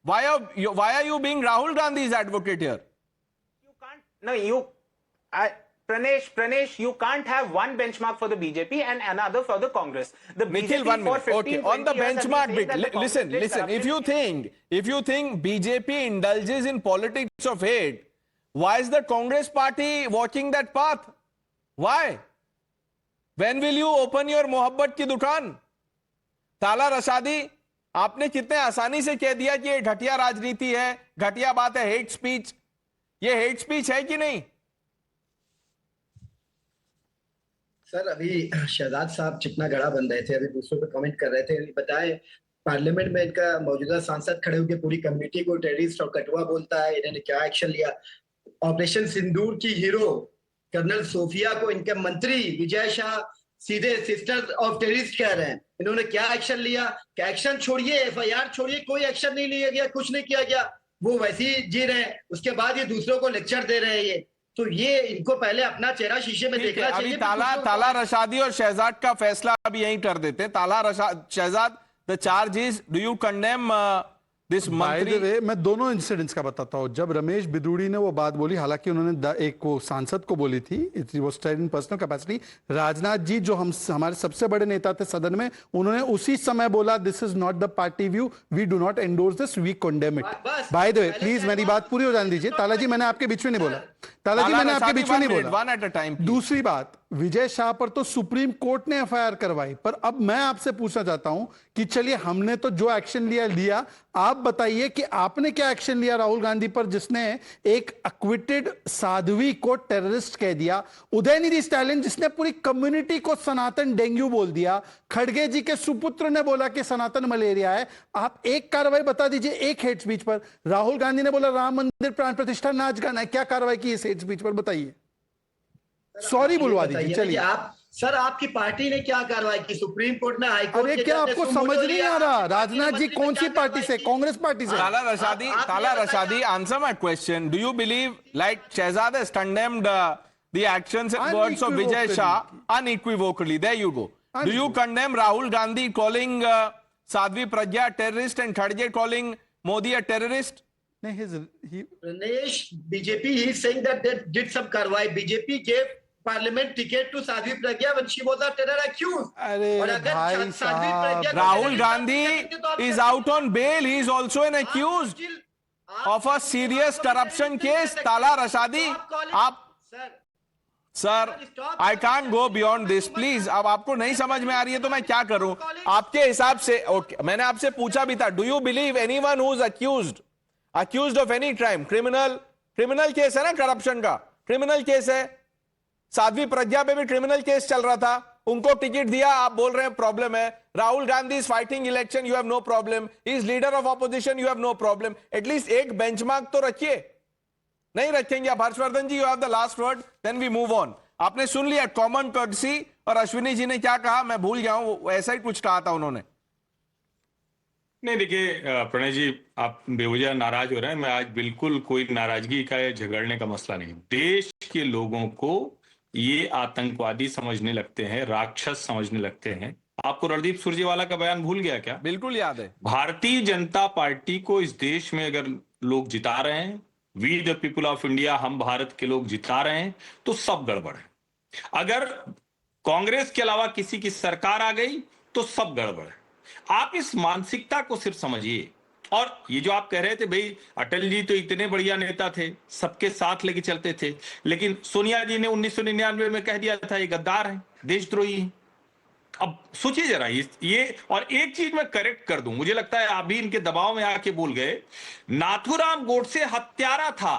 S1: Why are you being Rahul Gandhi's advocate here?
S3: Pranesh, you can't have one benchmark for the BJP and another for the Congress. The
S1: Nikhil,
S3: BJP
S1: 1
S3: for
S1: minute.
S3: 15,
S1: Okay, on the
S3: 20 years have been
S1: benchmark
S3: saying
S1: bit,
S3: that the Congress
S1: listen.
S3: did
S1: If
S3: corruption.
S1: you think BJP indulges in politics of hate, why is the Congress party walking that path? Why? When will you open your मोहब्बत की दुकान? ताला रसादी, आपने कितने आसानी से कह दिया कि ये घटिया राजनीति है, घटिया बात है, हेट स्पीच. ये हेट स्पीच है कि नहीं?
S8: सर अभी शहजाद साहब चिकना गड़ा बन रहे थे, अभी दूसरों पे कमेंट कर रहे थे। बताएं, पार्लियामेंट में इनका मौजूदा सांसद खड़े होकर पूरी कम्युनिटी को टेररिस्ट और कटुआ बोलता है। इन्होंने क्या एक्शन लिया? ऑपरेशन सिंदूर की हीरो कर्नल सोफिया को इनके मंत्री विजय शाह सीधे सिस्टर ऑफ टेररिस्ट कह रहे हैं। इन्होंने क्या एक्शन लिया? क्या एक्शन छोड़िए, FIR छोड़िए, कोई एक्शन नहीं लिया गया, कुछ नहीं किया गया। वो वैसे ही जी रहे हैं, उसके बाद ये दूसरों को लेक्चर दे रहे हैं। ये तो ये इनको पहले अपना चेहरा शीशे में देखना
S1: अभी
S8: चाहिए।
S1: ताला रशादी और शहजाद का फैसला अभी यहीं कर देते हैं। Shehzad, the charge is, do you condemn this मंत्री?
S5: वे मैं दोनों इंसिडेंट्स का बताता हूं। जब रमेश बिदूड़ी ने वो बात बोली, हालांकि उन्होंने एक वो सांसद को बोली थी, it was in personal capacity. Rajnath ji जो हमारे सबसे बड़े नेता थे सदन में, उन्होंने उसी समय बोला this is not the party view, we do not endorse this, we condemn it. By the way please मेरी बात पूरी हो जाने दीजिए। तालाजी मैंने आपके बीच में नहीं बोला, तालाजी मैंने आपके बीच में नहीं बोला।
S1: One at a time.
S5: दूसरी बात, विजय शाह पर तो सुप्रीम कोर्ट ने FIR करवाई, पर अब मैं आपसे पूछना चाहता हूं कि चलिए हमने तो जो एक्शन लिया, आप बताइए कि आपने क्या एक्शन लिया राहुल गांधी पर, जिसने एक एक्विटेड साध्वी को टेररिस्ट कह दिया, उदयनिधि स्टालिन जिसने पूरी कम्युनिटी को सनातन डेंगू बोल दिया, खड़गे जी के सुपुत्र ने बोला कि सनातन मलेरिया है। आप एक कार्रवाई बता दीजिए एक हेट स्पीच पर। राहुल गांधी ने बोला राम मंदिर प्राण प्रतिष्ठा नाच गाना है, क्या कार्रवाई की इस हेट स्पीच पर बताइए? सॉरी बुलवा दीजिए। चलिए
S8: आप सर, आपकी पार्टी ने क्या कार्रवाई की? सुप्रीम कोर्ट ने हाईकोर्ट
S5: अरे क्या आपको समझ नहीं आ रहा? राजनाथ जी कौन सी पार्टी से? कांग्रेस पार्टी से।
S1: ताला रशादी, answer my question. Do you believe, like Shehzad has condemned the actions and words of Vijay Shah unequivocally? There you go. Do you condemn Rahul Gandhi calling Sadhvi Pragya a terrorist and Khadge calling Modi a terrorist?
S8: Pranesh, BJP, he is saying that they did some karwai. BJP gave parliament ticket to Sadhvi Pragya when she was a terror accused.
S5: अरे भाई साहब,
S1: Rahul Gandhi is out on bail. He is also an accused of a serious corruption case. Tala Rashadi, आप sir, I can't go beyond this, please. अब आपको नहीं समझ में आ रही है तो मैं क्या करूं? आपके हिसाब से, okay, मैंने आपसे पूछा भी था, do you believe anyone who is accused of any crime, criminal case है ना, करप्शन का क्रिमिनल केस है। साध्वी प्रज्ञा पे भी क्रिमिनल केस चल रहा था, उनको टिकट दिया, आप बोल रहे हैं प्रॉब्लम है। Rahul Gandhi is fighting election, you have no problem. He is leader of opposition, you have no problem. At least एक बेंचमार्क तो रखिए। नहीं रखेंगे आप? Harshvardhan ji, you have the last word, then we move on. आपने सुन लिया कॉमन कर्टसी, और अश्विनी जी ने क्या कहा मैं भूल गया हूं, ऐसा ही कुछ कहा था उन्होंने।
S9: नहीं, देखिए प्रणय जी, आप बेवजह नाराज हो रहे हैं। मैं आज बिल्कुल कोई नाराजगी का या झगड़ने का मसला नहीं। देश के लोगों को ये आतंकवादी समझने लगते हैं, राक्षस समझने लगते हैं। आपको रणदीप सुरजेवाला का बयान भूल गया क्या?
S1: बिल्कुल याद है।
S9: भारतीय जनता पार्टी को इस देश में अगर लोग जिता रहे हैं, we the people of India, हम भारत के लोग जिता रहे हैं, तो सब गड़बड़ है। अगर कांग्रेस के अलावा किसी की सरकार आ गई तो सब गड़बड़ है। आप इस मानसिकता को सिर्फ समझिए। और ये जो आप कह रहे थे, भाई अटल जी तो इतने बढ़िया नेता थे, सबके साथ लेके चलते थे, लेकिन सोनिया जी ने 1999 में कह दिया था ये गद्दार है, देशद्रोही है। अब सोचिए जरा ये। और एक चीज मैं करेक्ट कर दूं, मुझे लगता है आप भी इनके दबाव में आके बोल गए, नाथूराम गोडसे हत्यारा था,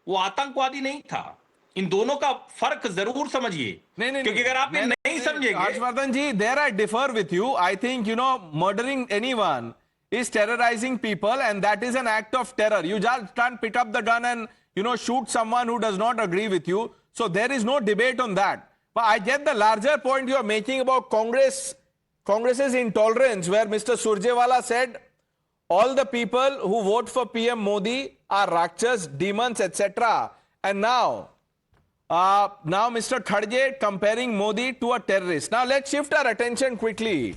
S9: वो आतंकवादी नहीं था। इन दोनों का फर्क जरूर समझिए।
S1: नहीं,
S9: क्योंकि अगर आप नहीं समझेंगे,
S1: Harshvardhan ji, there I differ with you. I think murdering anyone is terrorizing people, and that is an act of terror. You just can't pick up the gun and shoot someone who does not agree with you. So there is no debate on that. But I get the larger point you are making about Congress's intolerance, where Mr. Surjewala said all the people who vote for PM Modi are rakshas, demons, etc. And now Mr. Khadge comparing Modi to a terrorist. Now let's shift our attention quickly